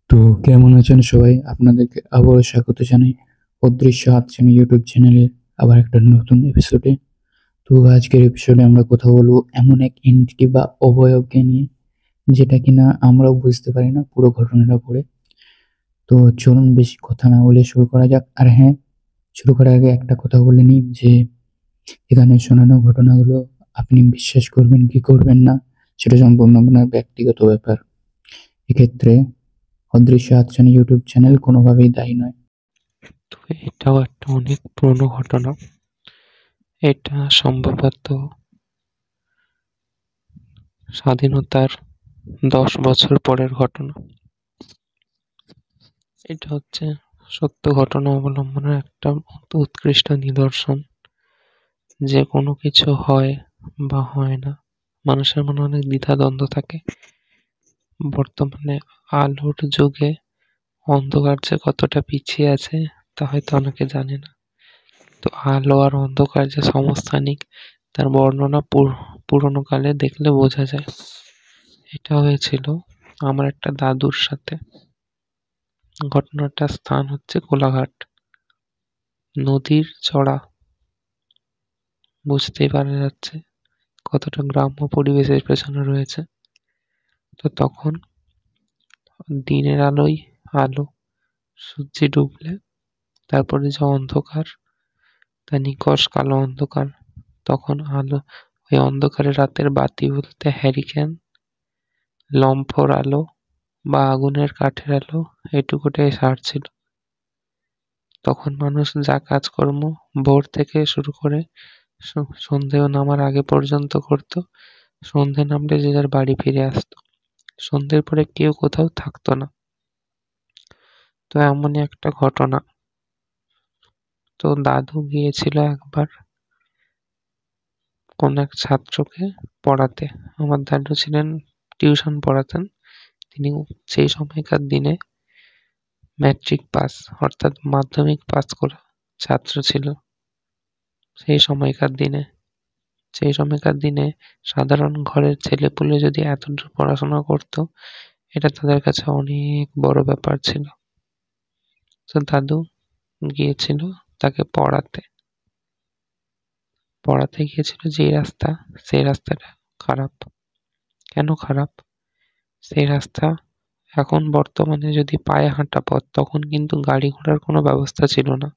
তো কেমন আছেন সবাই? আপনাদেরকে আবারও স্বাগত জানাই অদৃশ্য হাতছানি ইউটিউব চ্যানেলে আবার একটা নতুন এপিসোডে। তো আজকের এপিসোডে আমরা কথা বলবো এমন এক এন্টিটি বা অবয়বকে নিয়ে যেটা কিনা আমরাও বুঝতে পারি না পুরো ঘটনাটা পড়ে। তো চলুন বেশি কথা না বলে শুরু করা যাক। আর হ্যাঁ, শুরু করার আগে একটা কথা বলে নিই যে এখানে শোনানো ঘটনাগুলো আপনি বিশ্বাস করবেন কি করবেন না সেটা সম্পূর্ণ আপনার ব্যক্তিগত ব্যাপার। এক্ষেত্রে অদৃশ্য হাতছানি ইউটিউব চ্যানেল কোনোভাবেই দায়ী নয়। তো এটাও একটা অনেক পুরনো ঘটনা। এটা সম্ভবত স্বাধীনতার 10 বছর পরের ঘটনা। এটা হচ্ছে সত্য ঘটনা অবলম্বনের একটা উৎকৃষ্ট নিদর্শন। যে কোনো কিছু হয় বা হয় না, মানুষের মনে অনেক দ্বিধাদ্বন্দ্ব থাকে। বর্তমানে আলোর যুগে অন্ধকার যে কতটা পিছিয়ে আছে তা হয়তো অনেকে জানে না। তো আলো আর অন্ধকার যে সমস্থানিক, তার বর্ণনা পুরোনো কালে দেখলে বোঝা যায়। এটা হয়েছিল আমার একটা দাদুর সাথে। ঘটনাটার স্থান হচ্ছে কোলাঘাট। নদীর চড়া, বুঝতেই পারা যাচ্ছে কতটা গ্রাম্য পরিবেশের পেছনে রয়েছে। তো তখন দিনের আলোই আলো, সূর্যি ডুবলে তারপরে যে অন্ধকার, তা নিকষ কালো অন্ধকার। তখন আলো, ওই অন্ধকারে রাতের বাতি বলতে হ্যারিকেন, লম্ফর আলো বা আগুনের কাঠের আলো, এটুকুটাই সারছিল। তখন মানুষ যা কাজকর্ম ভোর থেকে শুরু করে সন্ধে নামার আগে পর্যন্ত করত। সন্ধে নামলে যে যার বাড়ি ফিরে আসতো। সন্ধ্যের পরে কেউ কোথাও থাকতো না। তো এমনই একটা ঘটনা। তো দাদু গিয়েছিল একবার কোন এক ছাত্রকে পড়াতে। আমার দাদু ছিলেন টিউশন পড়াতেন। তিনি সেই সময়কার দিনে ম্যাট্রিক পাস, অর্থাৎ মাধ্যমিক পাস করা ছাত্র ছিল। সেই সময়কার দিনে সেই সময়কার দিনে সাধারণ ঘরের ছেলেপুলে যদি এতদূর পড়াশোনা করত, এটা তাদের কাছে অনেক বড় ব্যাপার ছিল। তো দাদু গিয়েছিল তাকে পড়াতে। পড়াতে গিয়েছিল যে রাস্তা, সেই রাস্তাটা খারাপ। কেন খারাপ? সেই রাস্তা এখন বর্তমানে যদি পায়ে হাঁটা পথ, তখন কিন্তু গাড়ি ঘোড়ার কোনো ব্যবস্থা ছিল না।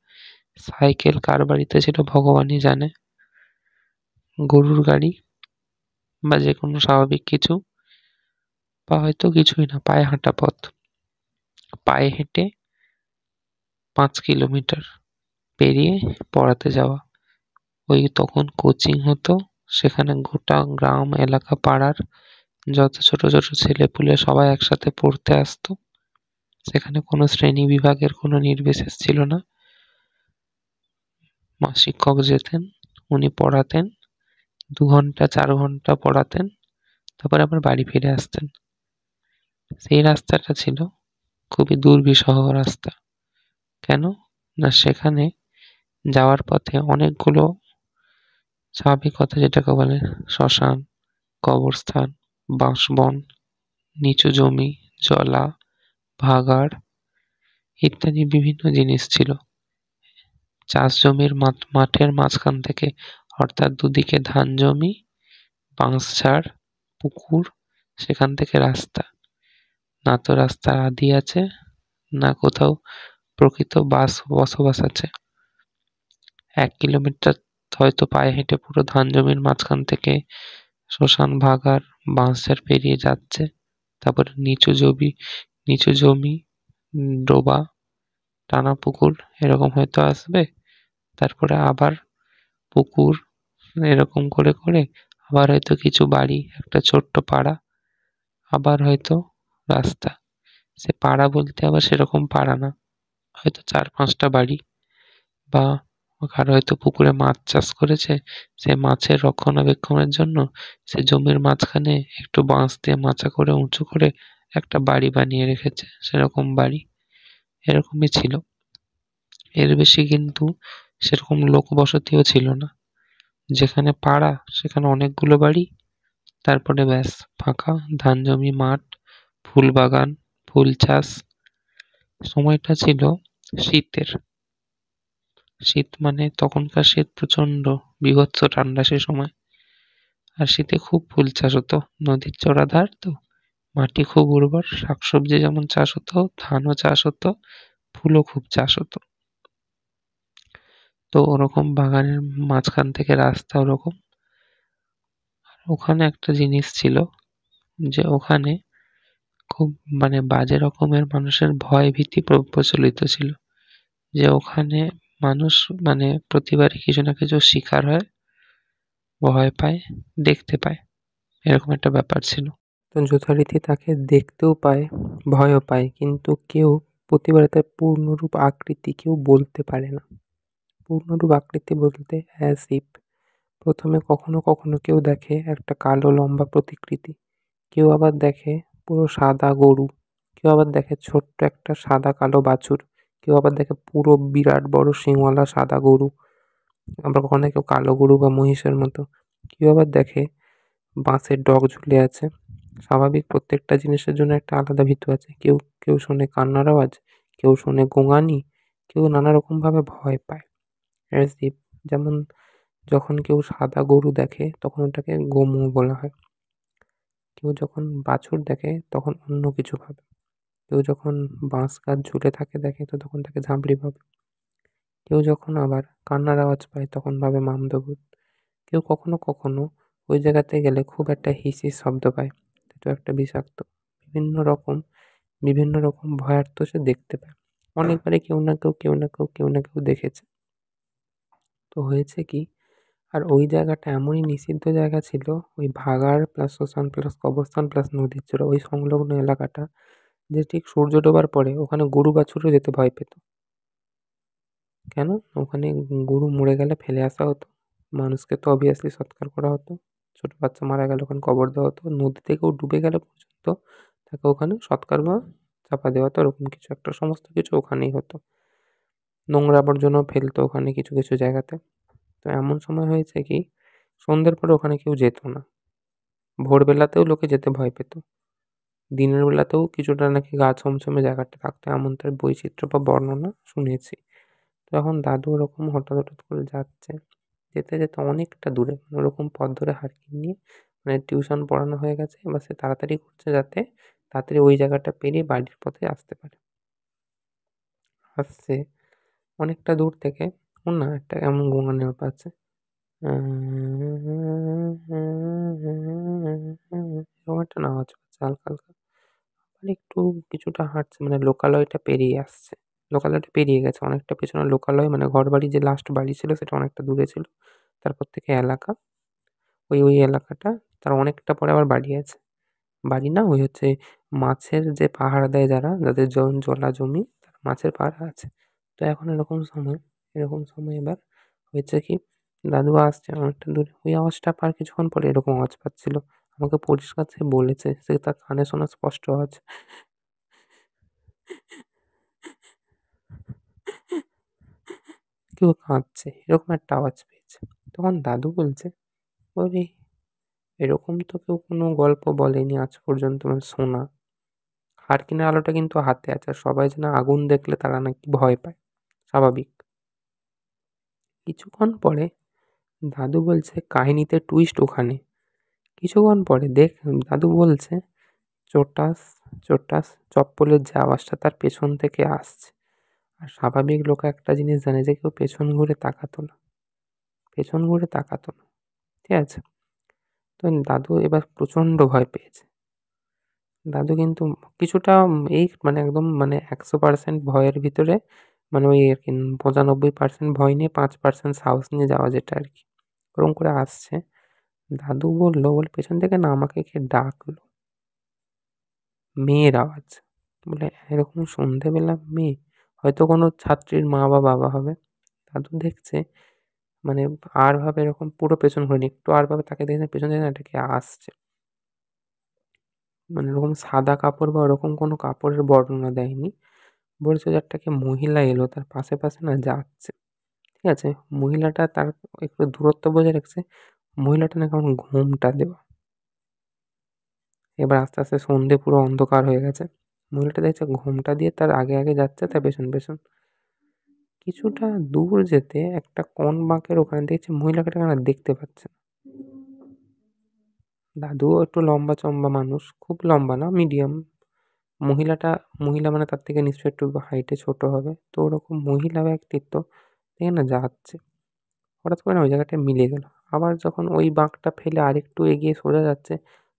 সাইকেল কার বাড়িতে ছিল ভগবানই জানে। গরুর গাড়ি বা যে কোনো স্বাভাবিক কিছু, বা হয়তো কিছুই না, পায়ে হাঁটা পথ। পায়ে হেঁটে 5 কিলোমিটার পেরিয়ে পড়াতে যাওয়া। ওই তখন কোচিং হতো, সেখানে গোটা গ্রাম এলাকা পাড়ার যত ছোট ছোট ছেলেপুলে সবাই একসাথে পড়তে আসতো। সেখানে কোনো শ্রেণী বিভাগের কোনো নির্বিশেষ ছিল না। শিক্ষক যেতেন, উনি পড়াতেন, 2 ঘন্টা 4 ঘন্টা পড়াতেন, তারপরে আবার বাড়ি ফিরে আসতেন। সেই রাস্তাটা ছিল খুবই দুর্বিষহ রাস্তা। কেন না, সেখানে যাওয়ার পথে অনেকগুলো স্বাভাবিক কথা যেটাকে বলে শ্মশান, কবরস্থান, বাঁশবন, নিচু জমি, জলা, ভাগাড় ইত্যাদি বিভিন্ন জিনিস ছিল। চাষ জমির মাঠের মাঝখান থেকে, অর্থাৎ দুদিকে ধান জমি, বাঁশঝাড়, পুকুর, সেখান থেকে রাস্তা। না তো রাস্তার আদি আছে, না কোথাও প্রকৃত বসবাস আছে। 1 কিলোমিটার হয়তো পায়ে হেঁটে পুরো ধান জমির মাঝখান থেকে শ্মশান, ভাগাড়, বাঁশঝাড় পেরিয়ে যাচ্ছে। তারপরে নিচু জমি, ডোবা, টানা পুকুর এরকম হয়তো আসবে। তারপরে আবার পুকুর, এরকম করে করে আবার হয়তো কিছু বাড়ি, একটা ছোট্ট পাড়া, আবার হয়তো রাস্তা। সে পাড়া বলতে আবার সেরকম পাড়া না, হয়তো 4-5টা বাড়ি। বা কারো হয়তো পুকুরে মাছ চাষ করেছে, সে মাছের রক্ষণাবেক্ষণের জন্য সে জমির মাঝখানে একটু বাঁশ দিয়ে মাচা করে উঁচু করে একটা বাড়ি বানিয়ে রেখেছে, সেরকম বাড়ি। এরকমই ছিল। এর বেশি কিন্তু সেরকম লোক বসতিও ছিল না। যেখানে পাড়া সেখানে অনেকগুলো বাড়ি, তারপরে ব্যাস ফাঁকা ধান জমি, মাঠ, ফুল বাগান, ফুল চাষ, সময়টা ছিল শীতের। শীত মানে তখনকার শীত প্রচন্ড, বীভৎস ঠান্ডা সে সময়। আর শীতে খুব ফুল চাষ হতো, নদীর চড়া ধার তো, মাটি খুব উর্বর, শাকসবজি যেমন চাষ হতো, ধানও চাষ হতো, ফুলও খুব চাষ হতো। তো ওরকম বাগানের মাঝখান থেকে রাস্তা ওরকম। ওখানে একটা জিনিস ছিল যে ওখানে খুব মানে বাজে রকমের মানুষের ভয় ভীতি প্রচলিত ছিল, যে ওখানে মানুষ মানে প্রতিবারই কিছু না কিছু শিকার হয়, ভয় পায়, দেখতে পায়, এরকম একটা ব্যাপার ছিল। তো যথারীতি তাকে দেখতেও পায়, ভয়ও পায়, কিন্তু কেউ প্রতিবারে তার পূর্ণরূপ আকৃতি কেউ বলতে পারে না। পূর্ণরূপ আকৃতি বলতে অ্যাজ ইফ প্রথমে কখনো কখনো কেউ দেখে একটা কালো লম্বা প্রতিকৃতি, কেউ আবার দেখে পুরো সাদা গরু, কেউ আবার দেখে ছোট্ট একটা সাদা কালো বাছুর, কেউ আবার দেখে পুরো বিরাট বড় শিংওয়ালা সাদা গরু, আবার কখনো কেউ কালো গরু বা মহিষের মতো, কেউ আবার দেখে বাঁশের ডগ ঝুলে আছে। স্বাভাবিক প্রত্যেকটা জিনিসের জন্য একটা আলাদা ভীতু আছে। কেউ কেউ শোনে কান্নার আওয়াজ, কেউ শোনে গোঙানি, কেউ নানা রকম ভাবে ভয় পায়। অ্যাজ ইফ যেমন যখন কেউ সাদা গরু দেখে তখন ওটাকে গোমু বলা হয়, কেউ যখন বাছুর দেখে তখন অন্য কিছু ভাবে, কেউ যখন বাঁশ গাছ ঝুলে থাকে দেখে তো তখন তাকে ঝাঁপড়ি ভাবে, কেউ যখন আবার কান্নার আওয়াজ পায় তখন ভাবে মামদভূত, কেউ কখনো কখনো ওই জায়গাতে গেলে খুব একটা হিসির শব্দ পায়, তো একটা বিষাক্ত, বিভিন্ন রকম বিভিন্ন রকম ভয়ার্থ সে দেখতে পায়। অনেকবারই কেউ না কেউ দেখেছে। তো হয়েছে কি, আর ওই জায়গাটা এমনই নিষিদ্ধ জায়গা ছিল, ওই ভাগাড় প্লাস শ্মশান প্লাস কবরস্থান প্লাস নদীর চূড়া ওই সংলগ্ন এলাকাটা, যে ঠিক সূর্য ডোবার পরে ওখানে গরু বাছুরও যেতে ভয় পেত। কেন? ওখানে গরু মরে গেলে ফেলে আসা হতো, মানুষকে তো অবভিয়াসলি সৎকার করা হতো, ছোট বাচ্চা মারা গেলে ওখানে কবর দেওয়া হতো, নদী থেকেও ডুবে গেলে পর্যন্ত তাকে ওখানে সৎকার বা চাপা দেওয়া হতো, ওরকম কিছু একটা, সমস্ত কিছু ওখানেই হতো। নোংরা আবর্জনাও ফেলতো ওখানে কিছু কিছু জায়গাতে। তো এমন সময় হয়েছে কি, সন্ধ্যের পরে ওখানে কেউ যেত না, ভোরবেলাতেও লোকে যেতে ভয় পেত, দিনের বেলাতেও কিছুটা নাকি গা ছমছমে জায়গাটা থাকতো, এমন তার বৈচিত্র্য বা বর্ণনা শুনেছি। তখন দাদু ওরকম হঠাৎ হঠাৎ করে যাচ্ছে, যেতে যেতে অনেকটা দূরে, ওরকম পথ ধরে হারিয়ে নিয়ে, মানে টিউশন পড়ানো হয়ে গেছে, এবার সে তাড়াতাড়ি করছে যাতে তাড়াতাড়ি ওই জায়গাটা পেরিয়ে বাড়ির পথে আসতে পারে। আসছে অনেকটা দূর থেকে, ওর না একটা এমন গোঙানি ব্যাপার আছে, এরকম একটা আওয়াজ পাচ্ছে হালকা হালকা। মানে একটু কিছুটা হাঁটছে, মানে লোকালয়টা পেরিয়ে আসছে, লোকালয়টা পেরিয়ে গেছে, অনেকটা পেছনে লোকালয়, মানে ঘর বাড়ি যে লাস্ট বাড়ি ছিল সেটা অনেকটা দূরে ছিল, তারপর থেকে এলাকা, ওই এলাকাটা, তার অনেকটা পরে আবার বাড়ি আছে, বাড়ি না ওই হচ্ছে মাছের যে পাহাড় দেয় যারা, যাদের জলা জমি, তারা মাছের পাহাড় আছে। তো এখন এরকম সময় এবার হয়েছে কি, দাদু আসছে অনেকটা দূরে, ওই আওয়াজটা পার কিছুক্ষণ পরে এরকম আওয়াজ পাচ্ছিল, আমাকে পরিষ্কার সে বলেছে, সে তার কানে শোনা স্পষ্ট আওয়াজ, কেউ কাঁদছে এরকম একটা আওয়াজ পেয়েছে। তখন দাদু বলছে, ওরে, এরকম তো কেউ কোনো গল্প বলেনি আজ পর্যন্ত, মানে শোনা। হারকিনের আলোটা কিন্তু হাতে আছে, আর সবাই যেন আগুন দেখলে তারা নাকি ভয় পায়, স্বাভাবিক। কিছুক্ষণ পরে দাদু বলছে কাহিনীতে টুইস্ট ওখানে, কিছুক্ষণ পরে দাদু বলছে চোটাস চোটাস চপ্পলের যে আওয়াজটা তার পেছন থেকে আসছে। আর স্বাভাবিক লোক একটা জিনিস জানে যে কেউ পেছন ঘুরে তাকাতো না, পেছন ঘুরে তাকাতো না, ঠিক আছে? তো দাদু এবার প্রচণ্ড ভয় পেয়েছে। দাদু কিন্তু কিছুটা এই মানে একদম মানে 100% ভয়ের ভিতরে, মানে ওই আর কি 95% ভয় নিয়ে 5% সাহস নিয়ে যাওয়া, যেটা আর কি ওরকম করে আসছে। দাদু বলে পেছন থেকে না আমাকে কে ডাকলো, মেয়ের আওয়াজ, বলে এরকম সন্ধেবেলা মেয়ে, হয়তো কোনো ছাত্রীর মা বা বাবা হবে। দাদু দেখছে, মানে আর ভাবে এরকম পুরো পেছন ঘুরেনি, একটু আর ভাবে তাকে দেখছে পেছন থেকে না এটা কে আসছে, মানে এরকম সাদা কাপড় বা ওরকম কোনো কাপড়ের বর্ণনা দেয়নি, বলেছে যে একটা কে মহিলা এলো তার পাশে পাশে না যাচ্ছে, ঠিক আছে? মহিলাটা তার একটু দূরত্ব বজায় রাখছে, মহিলাটা না কেমন ঘোমটা দেওয়া। এবার আস্তে আস্তে সন্ধে পুরো অন্ধকার হয়ে গেছে, মহিলাটা দেখছে ঘোমটা দিয়ে তার আগে আগে যাচ্ছে, তার পেছন পেছন। কিছুটা দূর যেতে একটা কোণ বাঁকের ওখানে দেখছে মহিলাকে না দেখতে পাচ্ছে না। দাদুও একটু লম্বা চম্বা মানুষ, খুব লম্বা না, মিডিয়াম। মহিলাটা, মহিলা মানে তার থেকে নিশ্চয়ই একটু হাইটে ছোট হবে, তো ওরকম মহিলা ব্যক্তিত্ব দেখে না যাচ্ছে। হঠাৎ করে না ওই জায়গাটায় মিলে গেল। আবার যখন ওই বাঁকটা ফেলে আরেকটু এগিয়ে সোজা যাচ্ছে,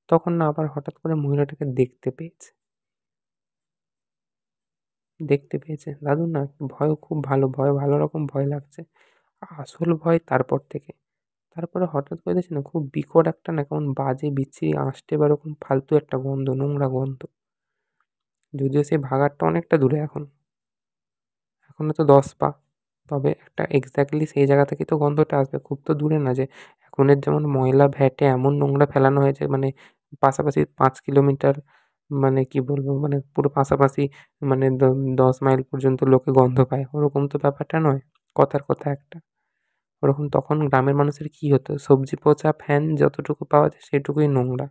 তখন না আবার হঠাৎ করে মহিলাটাকে দেখতে পেয়েছে। দেখতে পেয়েছে দাদুর না ভয়ও খুব ভালো, ভয় ভালো রকম ভয় লাগছে। আসল ভয় তারপর থেকে। তারপরে হঠাৎ করে দেখছি না খুব বিকট একটা না কেমন বাজে বিচ্ছিরি আঁশটে বা এরকম ফালতু একটা গন্ধ, নোংরা গন্ধ। যদিও সেই ভাগাড়টা অনেকটা দূরে এখন, এখনো তো 10 পা। তবে একটা এক্স্যাক্টলি সেই জায়গা থেকেই তো গন্ধটা আসবে, খুব তো দূরে না যে এখনের যেমন ময়লা ভ্যাটে এমন নোংরা ফেলানো হয়েছে, মানে পাশাপাশি 5 কিলোমিটার, মানে কি বলবো, মানে পুরো পাশাপাশি, মানে 10 মাইল পর্যন্ত লোকে গন্ধ পায়, ওরকম তো ব্যাপারটা নয়। কথার কথা একটা। ওরকম তখন গ্রামের মানুষের কি হতো, সবজি পচা ফ্যান যতটুকু পাওয়া যায় সেটুকুই নোংরা।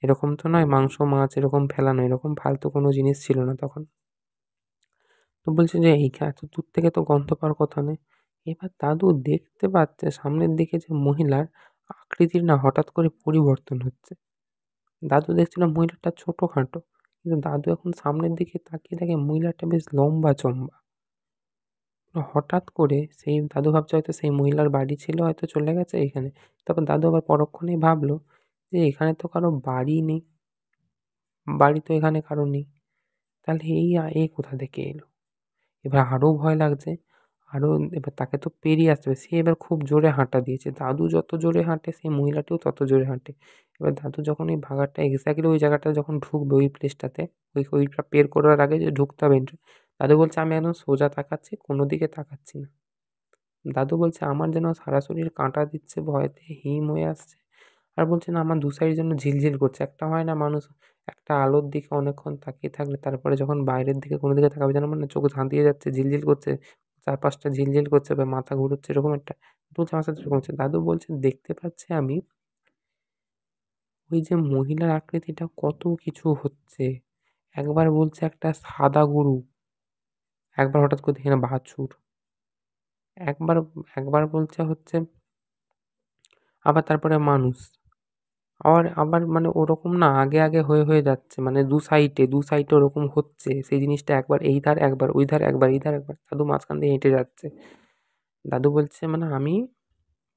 এরকম তো নয় মাংস মাছ এরকম ফেলানো, এরকম ফালতু কোনো জিনিস ছিল না তখন। তো বলছে যে এই এত দূর থেকে তো গন্ধ পাওয়ার কথা নয়। এবার দাদু দেখতে পাচ্ছে সামনের দিকে যে মহিলার আকৃতির না হঠাৎ করে পরিবর্তন হচ্ছে। দাদু দেখছিল মহিলাটা ছোটখাটো, কিন্তু দাদু এখন সামনের দিকে তাকিয়ে দেখে মহিলাটা বেশ লম্বা চম্বা। হঠাৎ করে সেই দাদু ভাবছে হয়তো সেই মহিলার বাড়ি ছিল, হয়তো চলে গেছে এখানে। তারপর দাদু আবার পরক্ষণেই ভাবলো যে এখানে তো কারো বাড়ি নেই, বাড়ি তো এখানে কারো নেই, তাহলে এই কোথা থেকে এলো। এবার আরও ভয় লাগছে, আরও। এবার তাকে তো পেরিয়ে আসতে হবে। সে এবার খুব জোরে হাঁটা দিয়েছে। দাদু যত জোরে হাঁটে সেই মহিলাটিও তত জোরে হাঁটে। এবার দাদু যখন ওই ভাগাড়টা এক্স্যাক্টলি ওই জায়গাটায় যখন ঢুকবে ওই প্লেসটাতে, ওইটা পের করার আগে যে ঢুকতে হবে এন্ট্রি, দাদু বলছে, "আমি একদম সোজা তাকাচ্ছি, কোনো দিকে তাকাচ্ছি না।" দাদু বলছে, "আমার যেন সারা শরীর কাঁটা দিচ্ছে, ভয়েতে হিম হয়ে আসছে।" আর বলছে, "না, আমার দু সাইড যেন ঝিলঝিল করছে।" একটা হয় না মানুষ একটা আলোর দিকে অনেকক্ষণ তাকিয়ে থাকলে তারপরে যখন বাইরের দিকে কোনো দিকে তাকাবে যেন মানে চোখ ধাঁধিয়ে যাচ্ছে, ঝিলঝিল করছে, চারপাশটা ঝিলঝিল করছে বা মাথা ঘুরোচ্ছে, এরকম একটা বলছে আমার সাথে এরকম হচ্ছে। দাদু বলছে, "দেখতে পাচ্ছি আমি ওই যে মহিলার আকৃতিটা কত কিছু হচ্ছে। একবার বলছে একটা সাদা গরু, একবার হঠাৎ করে দেখি না বাছুর, একবার একবার বলছে হচ্ছে আবার তারপরে মানুষ। আবার আবার মানে ওরকম না আগে আগে হয়ে হয়ে যাচ্ছে, মানে দু সাইডে ওরকম হচ্ছে। সেই জিনিসটা একবার এই ধার, একবার ওই ধার, একবার এই ধার, একবার দাদু মাঝখান দিয়ে হেঁটে যাচ্ছে। দাদু বলছে মানে আমি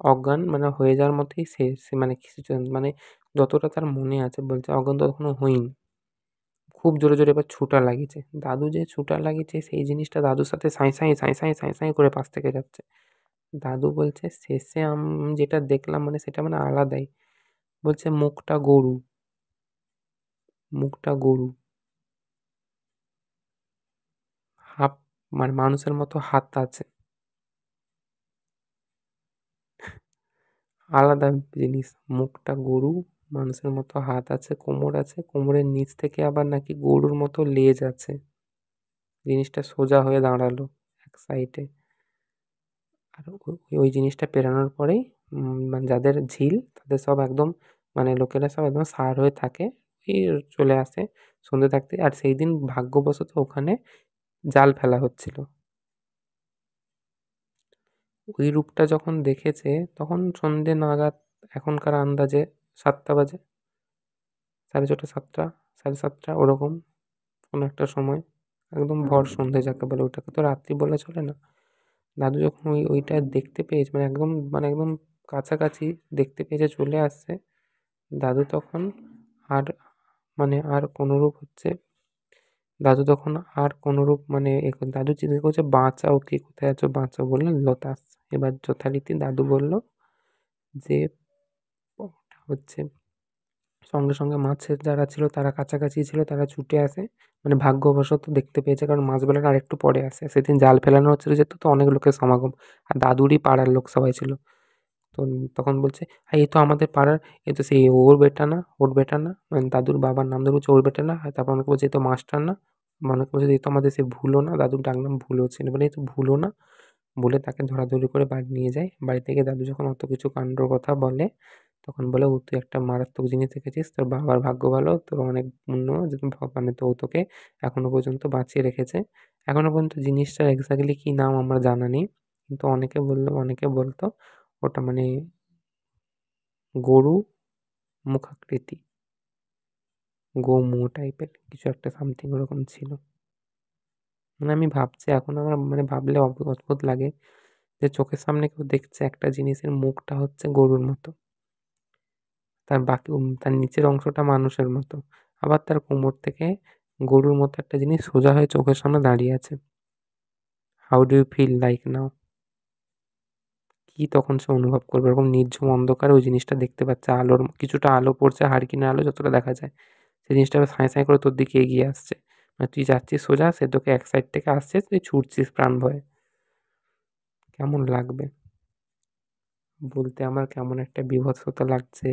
অজ্ঞান মানে হয়ে যাওয়ার মতোই শেষ, মানে কিছু মানে যতটা তার মনে আছে বলছে অজ্ঞান তো এখনো হইনি। খুব জোরে জোরে এবার ছুটা লাগিয়েছে। দাদু যে ছুটা লাগিয়েছে সেই জিনিসটা দাদুর সাথে সাঁই সাঁই সাঁই সাঁই সাঁই সাঁই করে পাশ থেকে যাচ্ছে। দাদু বলছে শেষে যেটা দেখলাম মানে সেটা মানে আলাদাই। বলছে মুখটা গরু, মুখটা গরু, হাফ, মানে মানুষের মতো হাত আছে। আলাদা জিনিস। মুখটা গরু, মানুষের মতো হাত আছে, কোমর আছে, কোমরের নিচ থেকে আবার নাকি গরুর মতো লেজ আছে। জিনিসটা সোজা হয়ে দাঁড়ালো এক সাইডে। আর ওই জিনিসটা পেরানোর পরেই মানে যাদের ঝিল তাদের সব একদম, মানে লোকেরা সব একদম সার হয়ে থাকে। এই চলে আসে সন্ধ্যে থাকতে। আর সেই দিন ভাগ্যবশত ওখানে জাল ফেলা হচ্ছিল। ওই রূপটা যখন দেখেছে তখন সন্ধ্যে নাগাদ, এখনকার আন্দাজে 7টা বাজে, 6:30 7টা, 7:30 ওরকম কোনো একটা সময়। একদম ভর সন্ধ্যে যাকে বলে, ওটাকে তো রাত্রি বলা চলে না। দাদু যখন ওইটা দেখতে পেয়েছে মানে একদম কাছাকাছি দেখতে পেয়েছে চলে আসছে, দাদু তখন আর মানে আর কোনরূপ হচ্ছে দাদু তখন আর কোনরূপ মানে দাদু জিজ্ঞেস করছে, "বাঁচাও, কে কোথায় আছো, বাঁচাও।" বললেন লতাস। এবার যথারীতি দাদু বলল যে ওটা হচ্ছে সঙ্গে সঙ্গে মাছের যারা ছিল তারা কাছাকাছি ছিল, তারা ছুটে আসে। মানে ভাগ্যবশত দেখতে পেয়েছে, কারণ মাছবেলাটা আরেকটু পরে আসে। সেদিন জাল ফেলানো হচ্ছিল যেহেতু, তো অনেক লোকের সমাগম। আর দাদুরই পাড়ার লোক সবাই ছিল। তো তখন বলছে, এই তো আমাদের পাড়ার, এই তো সেই ওর বেটা না, ওর বেটা না, মানে দাদুর বাবার নাম ধরে বলছে ওর বেটা না। আর তারপর অনেকে বলছে এই তো মাস্টার না, অনেকে বলছে এই তো আমাদের সেই ভুলো না, দাদুর ডাকনাম ভুলো ছিল বলে এই তো ভুলো না। বলে তাকে ধরাধরি করে বাড়ি নিয়ে যায়। বাড়িতে গিয়ে দাদু যখন অত কিছু কাণ্ডর কথা বলে, তখন বলে, "ও তুই একটা মারাত্মক জিনিস দেখেছিস। তোর বাবার ভাগ্য ভালো। তোর অনেক পুণ্য যে মানে তো ও তোকে এখনো পর্যন্ত বাঁচিয়ে রেখেছে।" এখনো পর্যন্ত জিনিসটার এক্সাক্টলি কি নাম আমার জানা নেই। কিন্তু অনেকে বলতো ওটা মানে গরু মুখাকৃতি, গোমু টাইপের কিছু একটা সামথিং ওরকম ছিল। মানে আমি ভাবছি এখন আমার মানে ভাবলে অদ্ভুত লাগে যে চোখের সামনে কেউ দেখছে একটা জিনিসের মুখটা হচ্ছে গরুর মতো, তার বাকি তার নিচের অংশটা মানুষের মতো, আবার তার কোমর থেকে গরুর মতো একটা জিনিস সোজা হয়ে চোখের সামনে দাঁড়িয়ে আছে। How do you feel like now? কি তখন সে অনুভব করবে? এরকম নির্ঝুম অন্ধকারে ওই জিনিসটা দেখতে পাচ্ছে, আলোর কিছুটা আলো পড়ছে, হারকিনের আলো যতটা দেখা যায়, সেই জিনিসটা এবার সাঁই সাঁই করে তোর দিকে এগিয়ে আসছে। মানে তুই যাচ্ছিস সোজা, সে তোকে এক সাইড থেকে আসছে, তুই ছুটছিস প্রাণ ভয়ে। কেমন লাগবে? বলতে আমার কেমন একটা বীভৎসতা লাগছে।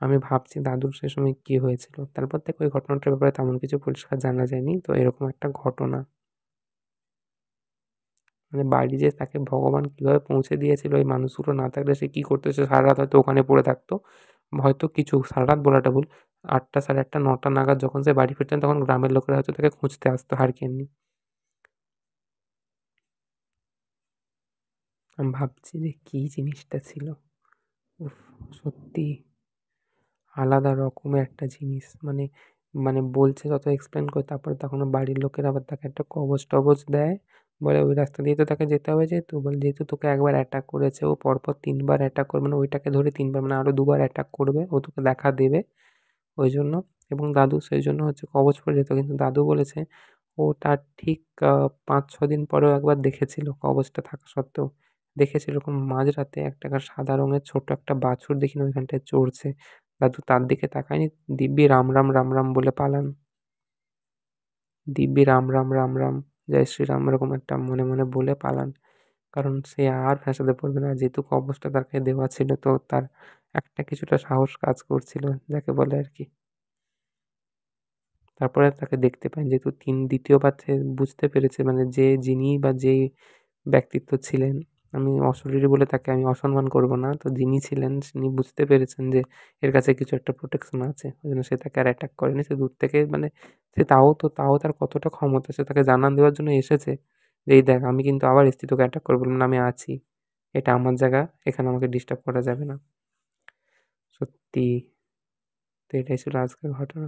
আমি ভাবছি দাদুর সে সময় কি হয়েছিল। তারপর থেকে ওই ঘটনাটার ব্যাপারে তেমন কিছু পরিষ্কার জানা যায়নি। তো এরকম একটা ঘটনা। মানে বাড়ি যে তাকে ভগবান কিভাবে পৌঁছে দিয়েছিল, এই মানুষগুলো না থাকলে সে কি করতো? সে সারারাত হয়তো ওখানে পড়ে থাকতো। হয়তো কিছু সারারাত বলাটা ভুল। ৮টা ৮:৩০ ৯টা নাগাদ যখন সে বাড়ি ফিরতেন তখন গ্রামের লোকেরা হয়তো তাকে খুঁজতে আসতো হারকিন নিয়ে। আমি ভাবছি যে কি জিনিসটা ছিল। উফ! সত্যি আলাদা রকমের একটা জিনিস। মানে মানে বলছে যত এক্সপ্লেন করে, তারপরে তখন ওর বাড়ির লোকেরা আবার তাকে একটা কবচ-টবচ দেয়। বলে ওই রাস্তা দিয়ে তো তাকে যেতে হবে যেহেতু, বলে যেহেতু তোকে একবার অ্যাটাক করেছে, ও পরপর ৩ বার অ্যাটাক করবে, মানে ওইটাকে ধরে ৩ বার মানে আরো ২ বার অ্যাটাক করবে। ও তোকে দেখা দেবে ওইজন্য। এবং দাদু সেইজন্য হচ্ছে কবচ পরে যেত। কিন্তু দাদু বলেছে ও তার ঠিক ৫-৬ দিন পরেও একবার দেখেছিল কবচটা থাকা সত্ত্বেও। দেখেছিল এরকম মাঝরাতে একটা সাদা রঙের ছোট একটা বাছুর দেখি না ওইখানটায় চড়ছে। দাদু তার দিকে তাকায়নি, দিব্যি রাম, রাম, রাম, রাম বলে পালান। দিব্যি রাম, রাম, রাম, রাম, জয় শ্রীরাম এরকম একটা মনে, মনে বলে পালান। কারণ সে আর ফ্যাসাদে পড়বে না। যেহেতু কবচটা তাকে দেওয়া ছিল তো তার একটা কিছুটা সাহস কাজ করছিল যাকে বলে আরকি। তারপরে তাকে দেখতে পান যেহেতু ২য় বার সে বুঝতে পেরেছে মানে যিনি বা যেই ব্যক্তিত্ব ছিলেন, আমি অশরীরী বলে তাকে আমি অসম্মান করব না। তো যিনি ছিলেন তিনি বুঝতে পেরেছেন যে এর কাছে কিছু একটা প্রোটেকশন আছে। ওইজন্য সে তাকে আর অ্যাটাক করেনি। সে দূর থেকে মানে সে তাও তার কতটা ক্ষমতা, সে তাকে জানান দেওয়ার জন্য এসেছে যে, "এই দেখ আমি কিন্তু আবার এসেছি তোকে অ্যাটাক করব।" বললাম, "না আমি আছি। এটা আমার জায়গা। এখানে আমাকে ডিস্টার্ব করা যাবে না।" সত্যি। তো এটাই ছিল আজকের ঘটনা।